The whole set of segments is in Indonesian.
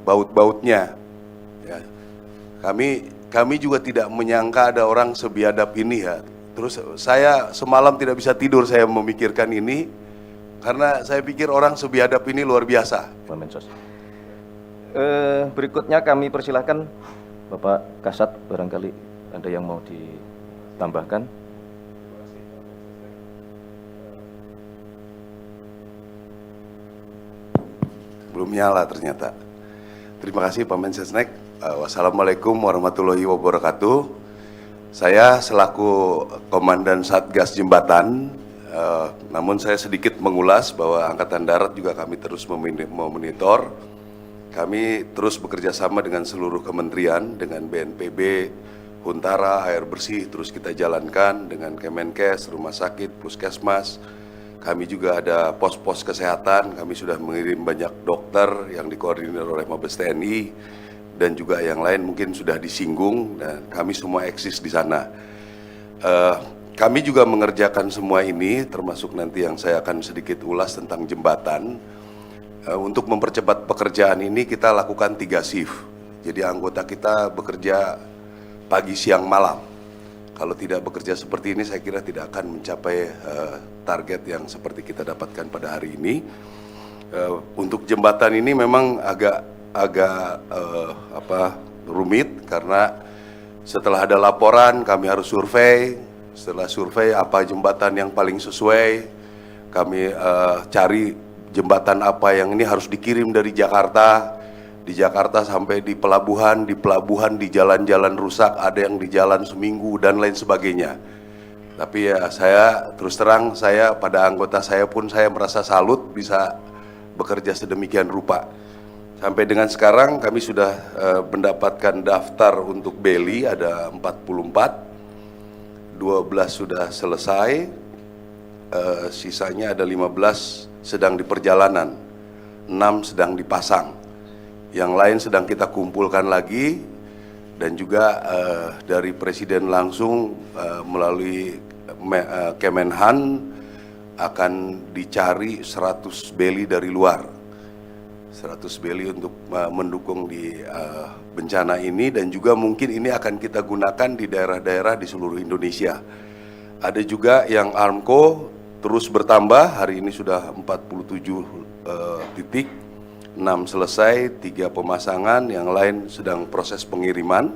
baut-bautnya. Ya. Kami juga tidak menyangka ada orang sebiadab ini ya. Terus saya semalam tidak bisa tidur, saya memikirkan ini karena saya pikir orang sebiadab ini luar biasa. Pak Mensos. Berikutnya kami persilahkan Bapak Kasat, barangkali ada yang mau ditambahkan. Belum nyala ternyata. Terima kasih Pak Mensesnek. Wassalamualaikum warahmatullahi wabarakatuh. Saya selaku Komandan Satgas Jembatan, namun saya sedikit mengulas bahwa Angkatan Darat juga kami terus memonitor. Kami terus bekerja sama dengan seluruh kementerian, dengan BNPB, Huntara, air bersih, terus kita jalankan dengan Kemenkes, rumah sakit, puskesmas. Kami juga ada pos-pos kesehatan, kami sudah mengirim banyak dokter yang dikoordinir oleh Mabes TNI, dan juga yang lain mungkin sudah disinggung, dan kami semua eksis di sana. Kami juga mengerjakan semua ini, termasuk nanti yang saya akan sedikit ulas tentang jembatan. Untuk mempercepat pekerjaan ini kita lakukan 3 shift. Jadi anggota kita bekerja pagi, siang, malam. Kalau tidak bekerja seperti ini saya kira tidak akan mencapai target yang seperti kita dapatkan pada hari ini. Untuk jembatan ini memang agak rumit karena setelah ada laporan kami harus survei. Setelah survei apa jembatan yang paling sesuai, kami cari jembatan apa yang ini harus dikirim dari Jakarta, di Jakarta sampai di pelabuhan di jalan-jalan rusak, ada yang di jalan seminggu dan lain sebagainya. Tapi ya saya terus terang, saya pada anggota saya pun saya merasa salut bisa bekerja sedemikian rupa. Sampai dengan sekarang kami sudah mendapatkan daftar untuk beli ada 44, 12 sudah selesai, sisanya ada 15 sedang di perjalanan, 6 sedang dipasang, yang lain sedang kita kumpulkan lagi, dan juga dari Presiden langsung melalui Kemenhan akan dicari 100 beli dari luar, 100 beli untuk mendukung di bencana ini, dan juga mungkin ini akan kita gunakan di daerah-daerah di seluruh Indonesia. Ada juga yang Armco terus bertambah, hari ini sudah 47 titik, 6 selesai, 3 pemasangan, yang lain sedang proses pengiriman.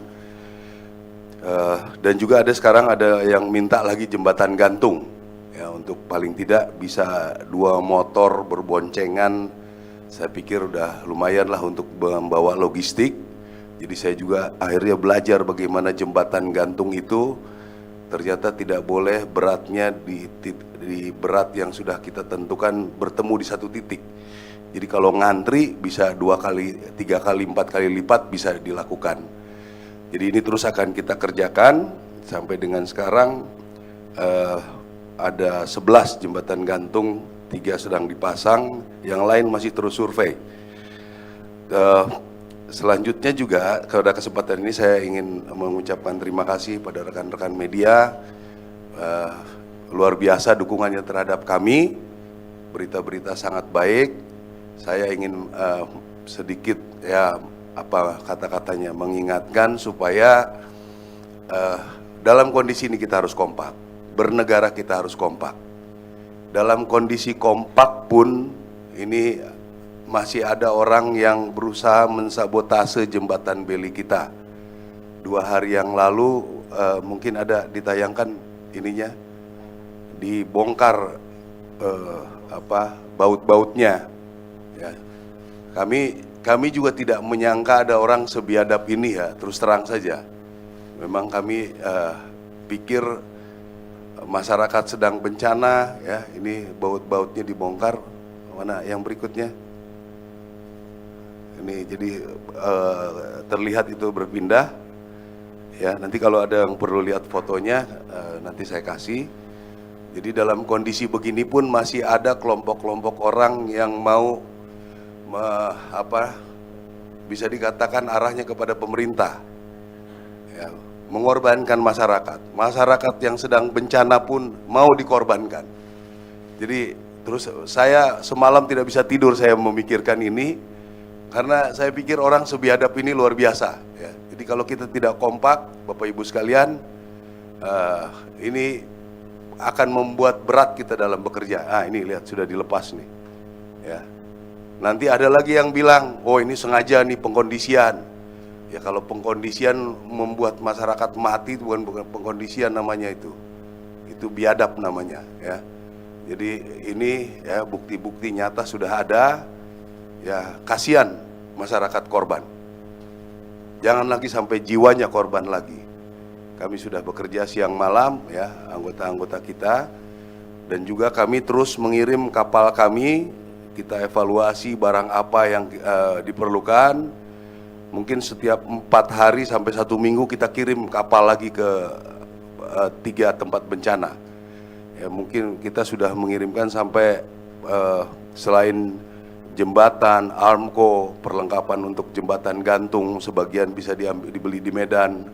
Dan juga ada sekarang ada yang minta lagi jembatan gantung, ya, untuk paling tidak bisa 2 motor berboncengan. Saya pikir udah lumayan lah untuk membawa logistik. Jadi saya juga akhirnya belajar bagaimana jembatan gantung itu. Ternyata tidak boleh beratnya di berat yang sudah kita tentukan bertemu di satu titik. Jadi kalau ngantri bisa 2 kali, 3 kali, 4 kali lipat bisa dilakukan. Jadi ini terus akan kita kerjakan. Sampai dengan sekarang ada 11 jembatan gantung, 3 sedang dipasang, yang lain masih terus survei. Selanjutnya juga pada kesempatan ini saya ingin mengucapkan terima kasih pada rekan-rekan media, luar biasa dukungannya terhadap kami, berita-berita sangat baik. Saya ingin sedikit kata-katanya mengingatkan supaya dalam kondisi ini kita harus kompak, bernegara kita harus kompak. Dalam kondisi kompak pun ini masih ada orang yang berusaha mensabotase jembatan beli kita. 2 hari yang lalu mungkin ada ditayangkan ininya, dibongkar baut-bautnya. Ya. Kami juga tidak menyangka ada orang sebiadab ini ya, terus terang saja. Memang kami pikir masyarakat sedang bencana, ya, ini baut-bautnya dibongkar. Mana yang berikutnya? Ini jadi terlihat itu berpindah, ya. Nanti kalau ada yang perlu lihat fotonya, nanti saya kasih. Jadi dalam kondisi begini pun masih ada kelompok-kelompok orang yang mau bisa dikatakan arahnya kepada pemerintah, ya, mengorbankan masyarakat yang sedang bencana pun mau dikorbankan. Jadi terus saya semalam tidak bisa tidur, saya memikirkan ini Karena saya pikir orang sebiadab ini luar biasa. Ya. Jadi kalau kita tidak kompak, Bapak Ibu sekalian, ini akan membuat berat kita dalam bekerja. Ini lihat sudah dilepas nih. Ya. Nanti ada lagi yang bilang, oh ini sengaja nih pengkondisian. Ya kalau pengkondisian membuat masyarakat mati, bukan pengkondisian namanya itu. Itu biadab namanya. Ya. Jadi ini ya bukti-bukti nyata sudah ada. Ya kasihan masyarakat korban. Jangan lagi sampai jiwanya korban lagi. Kami sudah bekerja siang malam ya anggota-anggota kita, dan juga kami terus mengirim kapal kami. Kita evaluasi barang apa yang diperlukan. Mungkin setiap 4 hari sampai 1 minggu kita kirim kapal lagi ke 3 tempat bencana. Ya mungkin kita sudah mengirimkan sampai selain jembatan, armco, perlengkapan untuk jembatan gantung, sebagian bisa dibeli di Medan,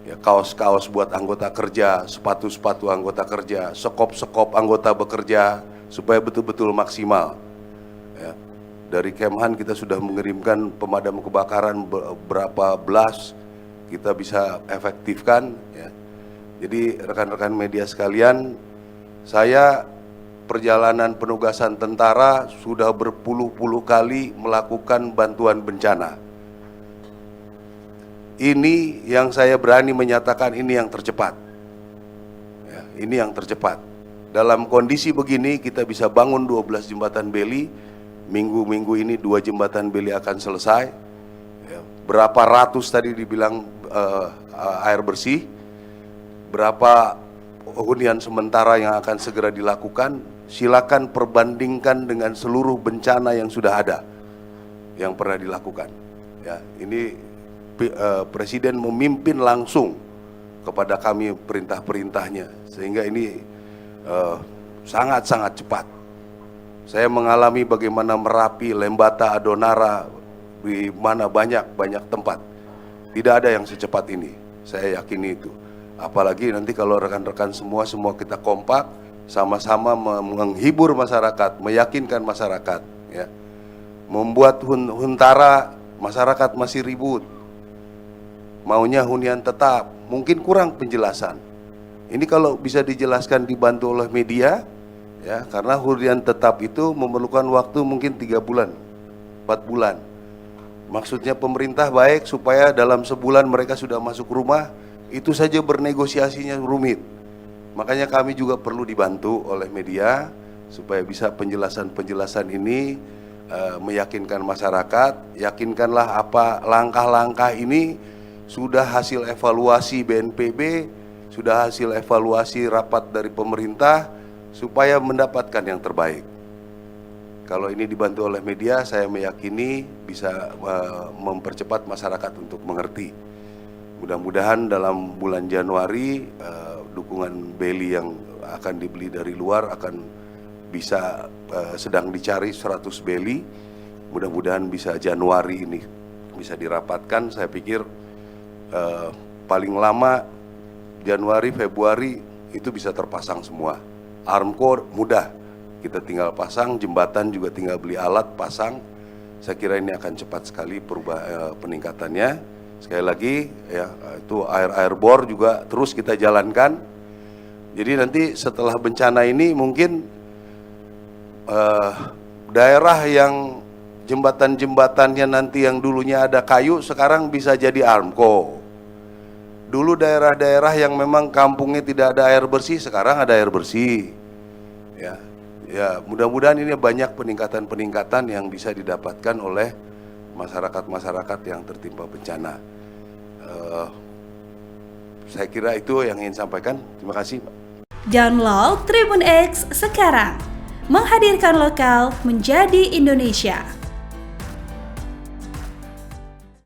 ya, kaos-kaos buat anggota kerja, sepatu-sepatu anggota kerja, sekop-sekop anggota bekerja, supaya betul-betul maksimal. Ya. Dari Kemhan kita sudah mengirimkan pemadam kebakaran berapa belas, kita bisa efektifkan. Ya. Jadi rekan-rekan media sekalian, saya perjalanan penugasan tentara sudah berpuluh-puluh kali melakukan bantuan bencana. Ini yang saya berani menyatakan ini yang tercepat. Ya, ini yang tercepat. Dalam kondisi begini kita bisa bangun 12 jembatan beli. Minggu-minggu ini 2 jembatan beli akan selesai. Ya, berapa ratus tadi dibilang air bersih. Berapa hunian sementara yang akan segera dilakukan. Silakan perbandingkan dengan seluruh bencana yang sudah ada, yang pernah dilakukan. Ya, ini Presiden memimpin langsung kepada kami perintah-perintahnya, sehingga ini sangat-sangat cepat. Saya mengalami bagaimana Merapi, Lembata, Adonara, di mana banyak tempat. Tidak ada yang secepat ini, saya yakini itu. Apalagi nanti kalau rekan-rekan semua kita kompak, sama-sama menghibur masyarakat, meyakinkan masyarakat, ya. Membuat huntara, masyarakat masih ribut, maunya hunian tetap, mungkin kurang penjelasan. Ini kalau bisa dijelaskan, dibantu oleh media, ya, karena hunian tetap itu memerlukan waktu mungkin 3 bulan, 4 bulan. Maksudnya pemerintah baik supaya dalam sebulan mereka sudah masuk rumah, itu saja bernegosiasinya rumit. Makanya kami juga perlu dibantu oleh media supaya bisa penjelasan-penjelasan ini meyakinkan masyarakat. Yakinkanlah apa langkah-langkah ini sudah hasil evaluasi BNPB, sudah hasil evaluasi rapat dari pemerintah supaya mendapatkan yang terbaik. Kalau ini dibantu oleh media, saya meyakini bisa mempercepat masyarakat untuk mengerti. Mudah-mudahan dalam bulan Januari dukungan beli yang akan dibeli dari luar akan bisa sedang dicari 100 beli. Mudah-mudahan bisa Januari ini bisa dirapatkan. Saya pikir paling lama Januari, Februari itu bisa terpasang semua. Armco mudah, kita tinggal pasang, jembatan juga tinggal beli alat, pasang. Saya kira ini akan cepat sekali peningkatannya. Sekali lagi ya, itu air bor juga terus kita jalankan. Jadi nanti setelah bencana ini mungkin daerah yang jembatan-jembatannya nanti yang dulunya ada kayu sekarang bisa jadi armco. Dulu daerah-daerah yang memang kampungnya tidak ada air bersih sekarang ada air bersih. Ya mudah-mudahan ini banyak peningkatan-peningkatan yang bisa didapatkan oleh masyarakat-masyarakat yang tertimpa bencana. Saya kira itu yang ingin sampaikan. Terima kasih, Pak. Download Tribun X sekarang, menghadirkan lokal menjadi Indonesia.